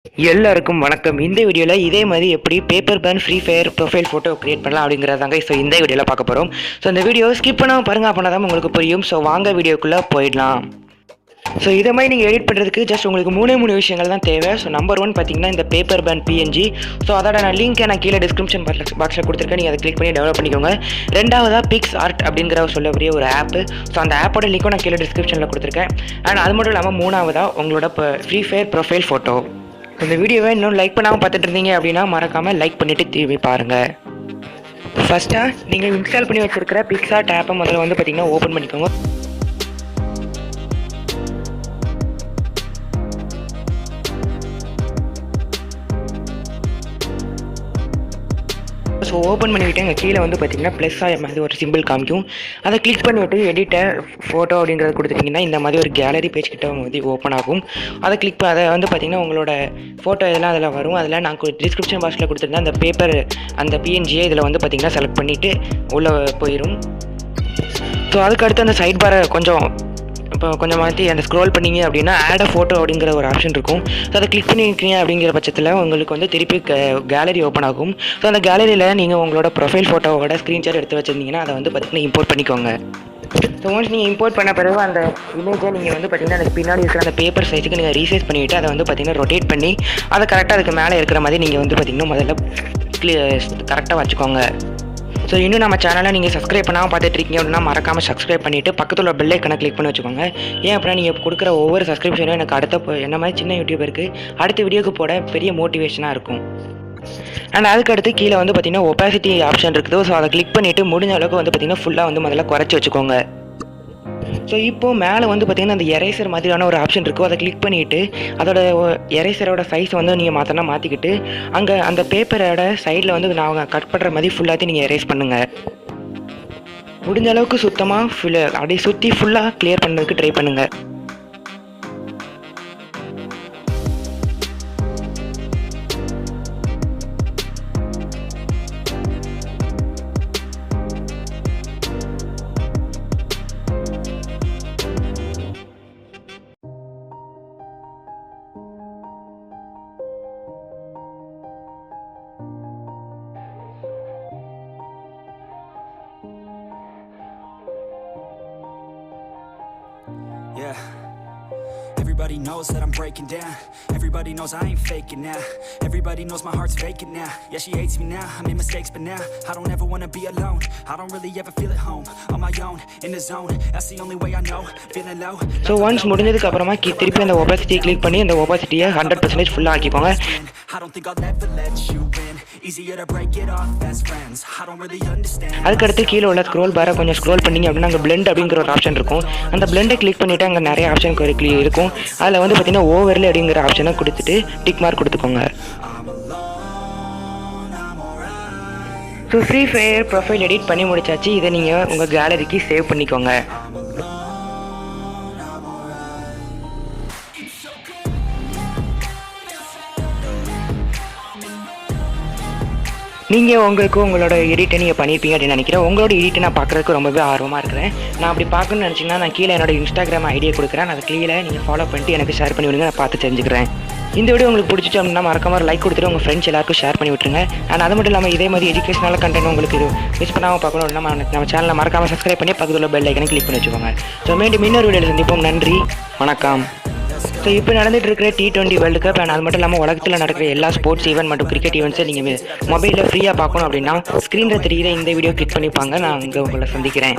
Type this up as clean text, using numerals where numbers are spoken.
எல்லாருக்கும் வணக்கம். இந்த வீடியோவில் இதே மாதிரி எப்படி paper pen free fire profile photo create பண்ணலாம் அப்படிங்கிறதாங்க இந்த வீடியோவில் பார்க்க போகிறோம். இந்த வீடியோ ஸ்கிப் பண்ணாமல் பாருங்கள், அப்படின்னா தான் உங்களுக்கு புரியும். வாங்க வீடியோக்குள்ளே போயிடலாம். இதை மாதிரி நீங்கள் எடிட் பண்ணுறதுக்கு ஜஸ்ட் உங்களுக்கு மூணு விஷயங்கள் தான் தேவை. நம்பர் 1 பார்த்தீங்கன்னா இந்த பேப்பர் பேன் பிஎன்ஜி. அதோட லிங்க்கை நான் கீழே டிஸ்கிரிப்ஷன் பாக்ஸில் கொடுத்துருக்கேன். நீங்கள் அதை கிளிக் பண்ணி டெவலப் பண்ணிக்கோங்க. ரெண்டாவதாக PicsArt அப்படிங்கிற சொல்லக்கூடிய ஒரு ஆப்பு. அந்த ஆப்போட லிங்க்கும் நான் கீழே டிஸ்கிரிப்ஷனில் கொடுத்துருக்கேன். அண்ட் அது மட்டும் இல்லாமல் மூணாவதாக உங்களோட ஃப்ரீ ஃபயர் ப்ரொஃபைல் ஃபோட்டோ. இந்த வீடியோவை இன்னும் லைக் பண்ணாமல் பார்த்துட்டு இருந்தீங்க அப்படின்னா மறக்காமல் லைக் பண்ணிவிட்டு திரும்பி பாருங்கள். ஃபஸ்ட்டாக நீங்கள் இன்ஸ்டால் பண்ணி வச்சுருக்கிற PicsArt ஆப்பை முதல்ல பார்த்தீங்கன்னா ஓப்பன் பண்ணிக்கோங்க. ஓப்பன் பண்ணிவிட்டு எங்கள் கீழே பார்த்தீங்கன்னா ப்ளஸ் மாதிரி ஒரு சிம்பிள் காமிக்கும். அதை கிளிக் பண்ணிவிட்டு எடிட்டர் ஃபோட்டோ அப்படிங்கிறத கொடுத்துட்டிங்கன்னா இந்த மாதிரி ஒரு கேலரி பேஜ் கிட்ட ஓப்பன் ஆகும். அதை பார்த்தீங்கன்னா உங்களோட ஃபோட்டோ இதெல்லாம் அதில் வரும். அதில் நான் டிஸ்கிரிப்ஷன் பாக்ஸில் கொடுத்துருந்தேன் அந்த பேப்பர் அந்த பிஎன்ஜியை இதில் பார்த்தீங்கன்னா செலக்ட் பண்ணிவிட்டு உள்ளே போயிடும். அதுக்கடுத்து அந்த சைட் பாரை கொஞ்சம் மாற்றி அந்த ஸ்க்ரோல் பண்ணிங்க அப்படின்னா ஆட் ஃபோட்டோ அப்படிங்கிற ஒரு ஆப்ஷன் இருக்கும். அதை கிளிக் பண்ணியிருக்கீங்க அப்படிங்கிற பட்சத்தில் உங்களுக்கு திருப்பி கேலரி ஓப்பன் ஆகும். அந்த கேலரியில் நீங்கள் உங்களோட ப்ரொஃபைல் ஃபோட்டோவோட ஸ்க்ரீன்ஷாட் எடுத்து வச்சுருந்தீங்கன்னா அதை பார்த்தீங்கன்னா இம்போர்ட் பண்ணிக்கோங்க. ஒன்ஸ் நீங்கள் இம்போர்ட் பண்ண பிறகு அந்த இமேஜை நீங்கள் பார்த்தீங்கன்னா அதுக்கு பின்னாடி இருக்கிற அந்த பேப்பர் சைஸுக்கு நீங்கள் ரீசைஸ் பண்ணிவிட்டு அதை பார்த்தீங்கன்னா ரொட்டேட் பண்ணி அதை கரெக்டாக அதுக்கு மேலே இருக்கிற மாதிரி நீங்கள் பார்த்தீங்கன்னா முதல்ல கரெக்டாக வச்சுக்கோங்க. இன்னும் நம்ம சேனலை நீங்கள் சப்ஸ்கிரைப் பண்ணாமல் பார்த்துட்டு இருக்கீங்க அப்படின்னா மறக்காமல் சப்ஸ்கிரைப் பண்ணிவிட்டு பக்கத்தில் உள்ள பெல் ஐக்கனை கிளிக் பண்ணி வச்சுக்கோங்க. ஏன் அப்படின்னா நீங்கள் கொடுக்குற ஒவ்வொரு சப்ஸ்கிரிப்ஷனும் எனக்கு என்ன மாதிரி சின்ன யூடியூபருக்கு அடுத்த வீடியோக்கு போட பெரிய மோட்டிவேஷனாக இருக்கும். அண்ட் அதுக்கடுத்து கீழே பார்த்தீங்கன்னா ஒபாசிட்டி ஆப்ஷன் இருக்குது. அதை கிளிக் பண்ணிவிட்டு முடிஞ்ச அளவுக்கு பார்த்தீங்கன்னா ஃபுல்லாக முதல்ல குறைச்சி வச்சுக்கோங்க. இப்போது மேலே பார்த்தீங்கன்னா அந்த எரேசர் மாதிரியான ஒரு ஆப்ஷன் இருக்கும். அதை கிளிக் பண்ணிவிட்டு அதோட எரேசரோட சைஸ் நீங்கள் மாற்றிக்கிட்டு அங்கே அந்த பேப்பரோட சைடில் நான் கட் பண்ணுற மாதிரி ஃபுல்லாத்தையும் நீங்கள் எரேஸ் பண்ணுங்கள். முடிஞ்ச அளவுக்கு சுத்தமாக அப்படியே சுற்றி ஃபுல்லாக கிளியர் பண்ணுறதுக்கு ட்ரை பண்ணுங்கள். Yeah, everybody knows that I'm breaking down. Everybody knows I ain't faking now. Everybody knows my heart's vacant now. Yeah, she hates me now, I made mistakes but now I don't ever wanna be alone. I don't really ever feel at home. On my own, in the zone, that's the only way I know. Feeling low. once முடிஞ்சதுக்கு அப்புறமா திருப்பி அந்த opacity click பண்ணி அந்த opacity 100% ஃபுல்லா ஆக்கிக்கோங்க. I don't think I'll ever let you in. Easier to break it off best friends. I don't really understand. அதுக்கு அடுத்து கீழ உள்ள ஸ்க்ரோல் பாரை கொஞ்சம் ஸ்க்ரோல் பண்ணீங்க அப்படினா அங்க blend அப்படிங்கற ஒரு ஆப்ஷன் இருக்கும். அந்த blend கிளிக் பண்ணிட்டு அங்க நிறைய ஆப்ஷன் இருக்கும். அதுல பாத்தீங்கன்னா ஓவர்லே அப்படிங்கற ஆப்ஷனை கொடுத்துட்டு டிக் மார்க் கொடுத்துக்கோங்க. ஃப்ரீ ஃபயர் ப்ரொஃபைல் எடிட் பண்ணி முடிச்சாச்சு. இதை நீங்க உங்க கேலரிக்கு சேவ் பண்ணிக்கோங்க. நீங்கள் உங்களோட எடிட்டை நீங்கள் பண்ணியிருப்பீங்க அப்படின்னு நினைக்கிறேன். உங்களோட எடிட்டை நான் பார்க்குறதுக்கு ரொம்பவே ஆர்வமாக இருக்கிறேன். நான் அப்படி பார்க்கணும்னு நினச்சிங்கன்னா நான் கீழே என்னோட இன்ஸ்டாகிராம் ஐடியா கொடுக்குறேன். அதை கீழே நீங்கள் ஃபாலோ பண்ணிட்டு எனக்கு ஷேர் பண்ணி விடுங்க, நான் பார்த்து தெரிஞ்சுக்கிறேன். இந்த வீடியோ உங்களுக்கு பிடிச்சிச்சு அப்படின்னா மறக்காம லைக் கொடுத்துட்டு உங்கள் ஃப்ரெண்ட்ஸ் எல்லாருக்கும் ஷேர் பண்ணி விட்டுருங்க. அண்ட் அது மட்டும் இல்லாமல் இதே மாதிரி எஜுகேஷனல் கண்டென்ட் உங்களுக்கு இது மிஸ் பண்ணாமல் பார்க்கணும். நம்ம சேனலை மறக்காமல் சப்ஸ்கிரைப் பண்ணி பக்கத்தில் உள்ள பெல் ஐக்கனை கிளிக் பண்ணி வச்சுக்கோங்க. மீண்டும் இன்னொரு வீடியோவில் சந்திப்போம். நன்றி, வணக்கம். இப்போ நடந்துட்டு இருக்கிற T20 வேர்ல்டு கப் அண்ட் அது மட்டும் இல்லாமல் உலகத்தில் நடக்கிற எல்லா ஸ்போர்ட்ஸ் ஈவெண்ட் மற்றும் கிரிக்கெட் ஈவெண்ட்ஸை நீங்கள் மொபைலில் ஃப்ரீயாக பார்க்கணும் அப்படின்னா ஸ்க்ரீனில் தெரிகிற இந்த வீடியோ கிளிக் பண்ணிப்பாங்க. நான் இங்கே உங்களை சந்திக்கிறேன்.